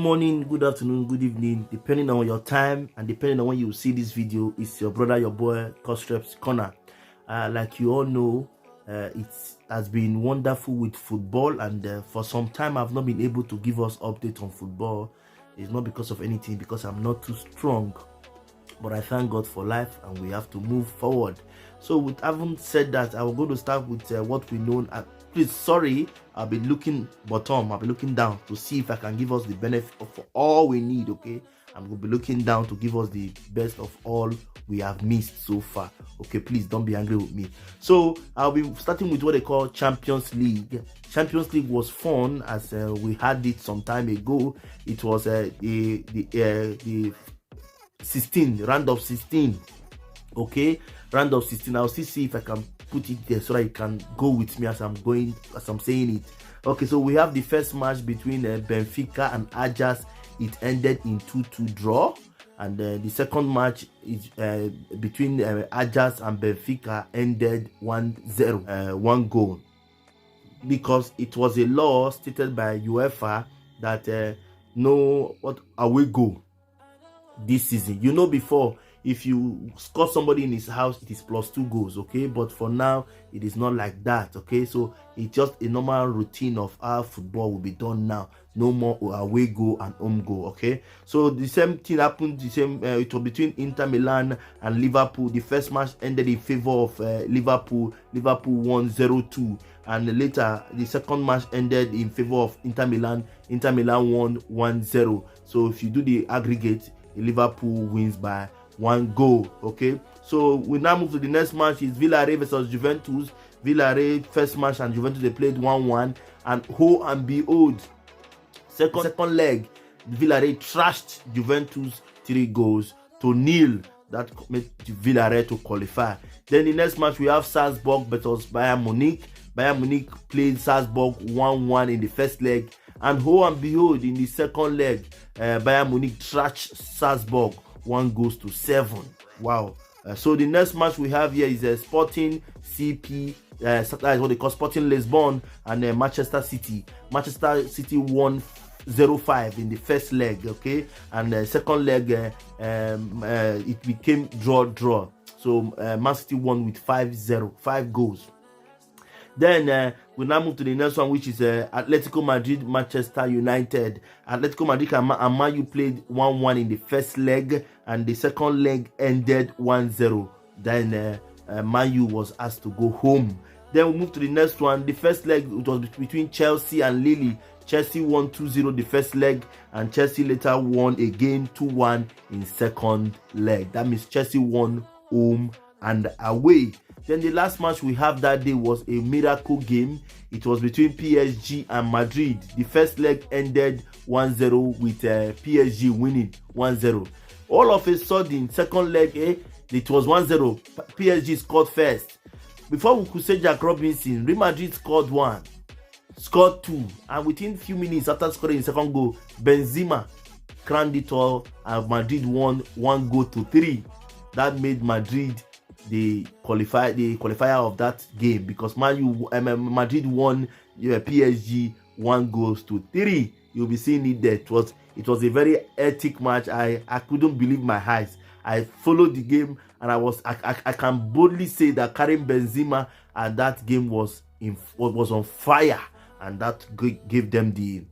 morning, good afternoon, good evening, depending on your time and depending on when you see this video. It's your brother, your boy, Costreps Corner. Like you all know, it has been wonderful with football, and for some time I've not been able to give us update on football. It's not because of anything, because I'm not too strong, but I thank God for life and we have to move forward. So with having said that, I will go to start with what we know. Please, sorry, I'll be looking bottom, I'll be looking down to see if I can give us the benefit of all we need. Okay, I'm going to be looking down to give us the best of all we have missed so far. Okay, please don't be angry with me. So I'll be starting with what they call Champions League. Champions League was fun, as we had it some time ago. It was the 16 round of 16. Okay, round of 16. I'll still see if I can put it there so that you can go with me as I'm saying it. Okay, so we have the first match between Benfica and Ajax. It ended in 2-2 draw, and the second match is between Ajax and Benfica ended 1-0, one goal, because it was a law stated by UEFA that no away goal this season. You know, before, if you score somebody in his house, it is +2 goals. Okay, but for now it is not like that. Okay, so it's just a normal routine of how football will be done now. No more away goal and home goal. Okay, so the same thing happened. The same it was between Inter Milan and Liverpool. The first match ended in favor of Liverpool. Liverpool won 0-2, and later the second match ended in favor of Inter Milan. Inter Milan won 1-0. So if you do the aggregate, Liverpool wins by 1 goal. Okay, so we now move to the next match. Is Villarreal versus Juventus. Villarreal first match and Juventus, they played 1-1, and ho and behold, second leg, Villarreal trashed Juventus 3-0. That made Villarreal to qualify. Then the next match, we have Salzburg versus Bayern Munich. Bayern Munich played Salzburg 1-1 in the first leg, and ho and behold, in the second leg, Bayern Munich trashed Salzburg 1-7. Wow. So the next match we have here is Sporting CP. That is what they call Sporting Lisbon and Manchester City. Manchester City won 0-5 in the first leg. Okay, and the second leg it became draw. So Man City won with 5-0, 5 goals. Then we now move to the next one, which is Atletico Madrid, Manchester United. Atletico Madrid and Man U played 1-1 in the first leg, and the second leg ended 1-0. Then Man U was asked to go home. Then we move to the next one. The first leg, it was between Chelsea and Lille. Chelsea won 2-0 the first leg, and Chelsea later won again 2-1 in second leg. That means Chelsea won home and away. Then the last match we have that day was a miracle game. It was between PSG and Madrid. The first leg ended 1-0 with PSG winning 1-0. All of a sudden, second leg, it was 1-0. PSG scored first. Before we could say Jack Robinson, Real Madrid scored 1, scored 2, and within few minutes after scoring the second goal, Benzema crowned it all, and Madrid won 1-3. That made Madrid the qualifier of that game, because Madrid won PSG 1-3. You'll be seeing it there. It was a very hectic match. I couldn't believe my eyes. I followed the game, and I can boldly say that Karim Benzema and that game was on fire, and that gave them the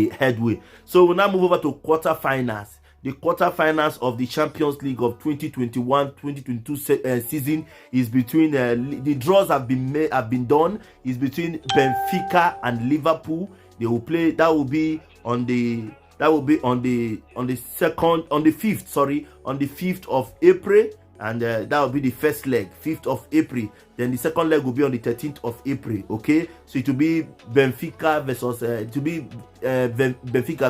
headway. So we'll now move over to quarterfinals. The quarterfinals of the Champions League of 2021-2022 season is between the draws have been done. Is between Benfica and Liverpool. They will play. That will be on the 5th of April, and that will be the first leg, 5th of April. Then the second leg will be on the 13th of April. Okay, so it will be Benfica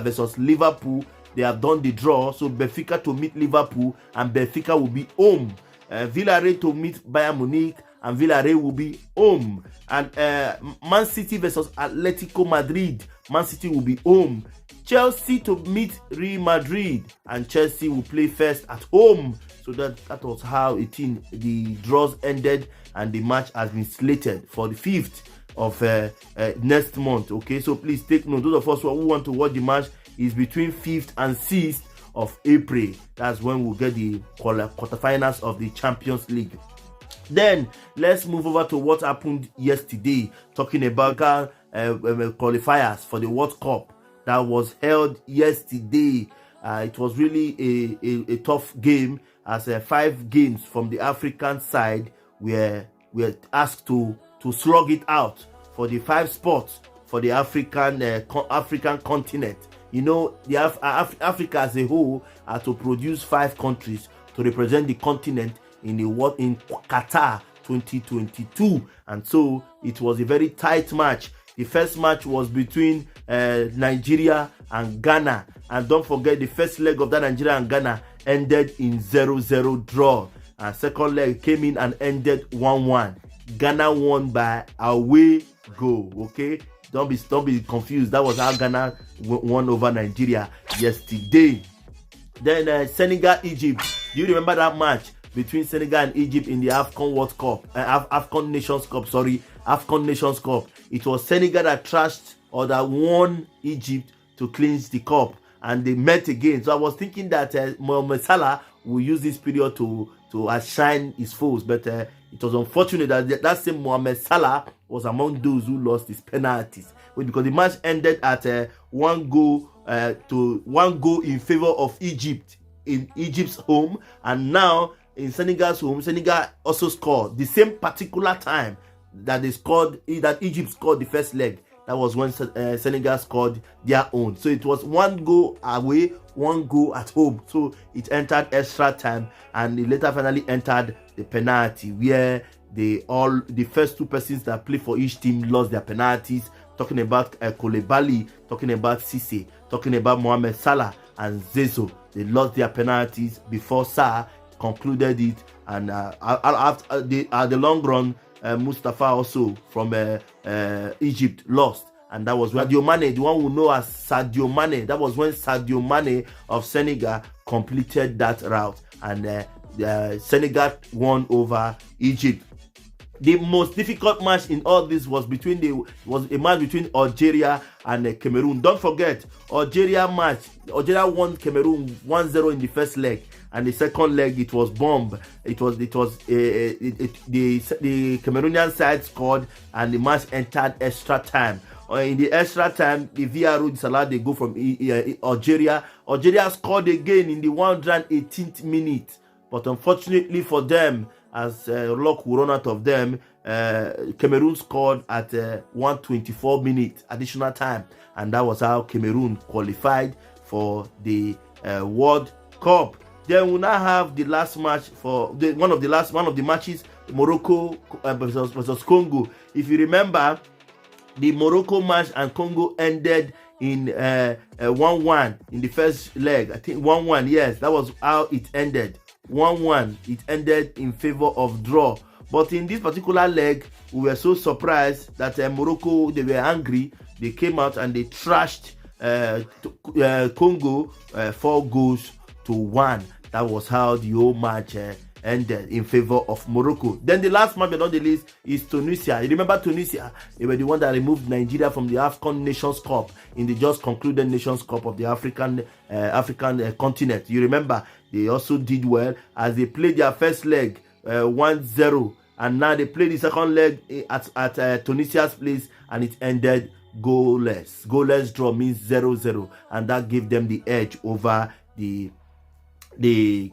versus Liverpool. They have done the draw, so Benfica to meet Liverpool, and Benfica will be home. Villarreal to meet Bayern Munich, and Villarreal will be home. And Man City versus Atletico Madrid, Man City will be home. Chelsea to meet Real Madrid, and Chelsea will play first at home. So that was how the draws ended, and the match has been slated for the 5th of next month. Okay, so please take note. Those of us who want to watch the match, is between 5th and 6th of April. That's when we'll get the quarterfinals of the Champions League. Then let's move over to what happened yesterday, talking about qualifiers for the World Cup that was held yesterday. It was really a tough game, as 5 games from the African side were asked to slug it out for the 5 spots for the African continent. You know, the Africa as a whole had to produce 5 countries to represent the continent in Qatar 2022, and so it was a very tight match. The first match was between Nigeria and Ghana, and don't forget the first leg of that Nigeria and Ghana ended in 0-0 draw, and second leg came in and ended 1-1. Ghana won by away goal. Okay, don't be confused. That was how Ghana won over Nigeria yesterday. Then Senegal Egypt. Do you remember that match between Senegal and Egypt in the AFCON World Cup, AFCON Nations Cup? AFCON Nations Cup. It was Senegal that trashed or that won Egypt to clinch the cup, and they met again. So I was thinking that Mohamed Salah will use this period to outshine his foes, but it was unfortunate that same Mohamed Salah was among those who lost his penalties, because the match ended at 1 goal in favor of Egypt in Egypt's home, and now in Senegal's home, Senegal also scored the same particular time that Egypt scored the first leg. That was when Senegal scored their own. So it was 1 goal away, 1 goal at home. So it entered extra time, and it later finally entered the penalty, where the first 2 persons that played for each team lost their penalties. Talking about Koulibaly, talking about Cisse, talking about Mohamed Salah and Zezo. They lost their penalties before Sarr concluded it, and at the long run, Mustafa also from Egypt lost, and that was when Sadio Mane, the one we know as Sadio Mane, that was when Sadio Mane of Senegal completed that route, and Senegal won over Egypt. The most difficult match in all this was a match between Algeria and Cameroon. Don't forget, Algeria won Cameroon 1-0 in the first leg, and the second leg it was bomb. The Cameroonian side scored, and the match entered extra time. In the extra time, the Villarreal disallowed the goal from Algeria. Algeria scored again in the 118th minute, but unfortunately for them, as luck will run out of them, Cameroon scored at 124 minutes additional time, and that was how Cameroon qualified for the World Cup. Then we now have the last match for one of the matches, Morocco versus Congo. If you remember, the Morocco match and Congo ended in 1-1 in the first leg. I think 1-1. Yes, that was how it ended. 1-1. It ended in favor of draw. But in this particular leg, we were so surprised that Morocco, they were angry. They came out and they trashed Congo 4-1. That was how the whole match ended in favor of Morocco. Then the last match but not the least is Tunisia. You remember Tunisia? They were the one that removed Nigeria from the AFCON Nations Cup in the just concluded Nations Cup of the African continent. You remember? They also did well as they played their first leg 1-0, and now they played the second leg at Tunisia's place, and it ended goalless. Goalless draw means 0-0, and that gave them the edge over the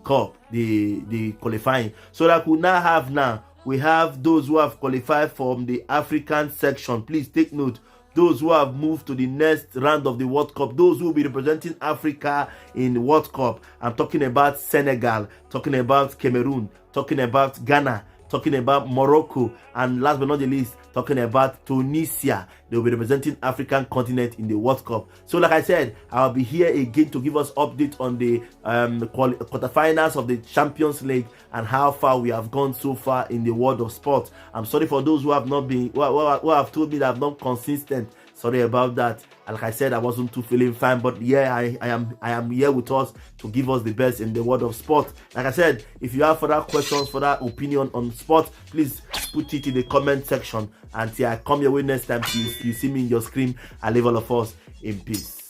cup, the qualifying. So that we have those who have qualified from the African section. Please take note. Those who have moved to the next round of the World Cup, those who will be representing Africa in the World Cup. I'm talking about Senegal, talking about Cameroon, talking about Ghana, talking about Morocco, and last but not the least, talking about Tunisia. They will be representing African continent in the World Cup. So like I said, I'll be here again to give us update on the quarterfinals of the Champions League and how far we have gone so far in the world of sports. I'm sorry for those who have not been, who have told me that I'm not consistent. Sorry about that. Like I said, I wasn't too feeling fine, but yeah, I am here with us to give us the best in the world of sport. Like I said, if you have further questions, further opinion on sport, please put it in the comment section. Until I come your way next time, you see me in your screen. I leave all of us in peace.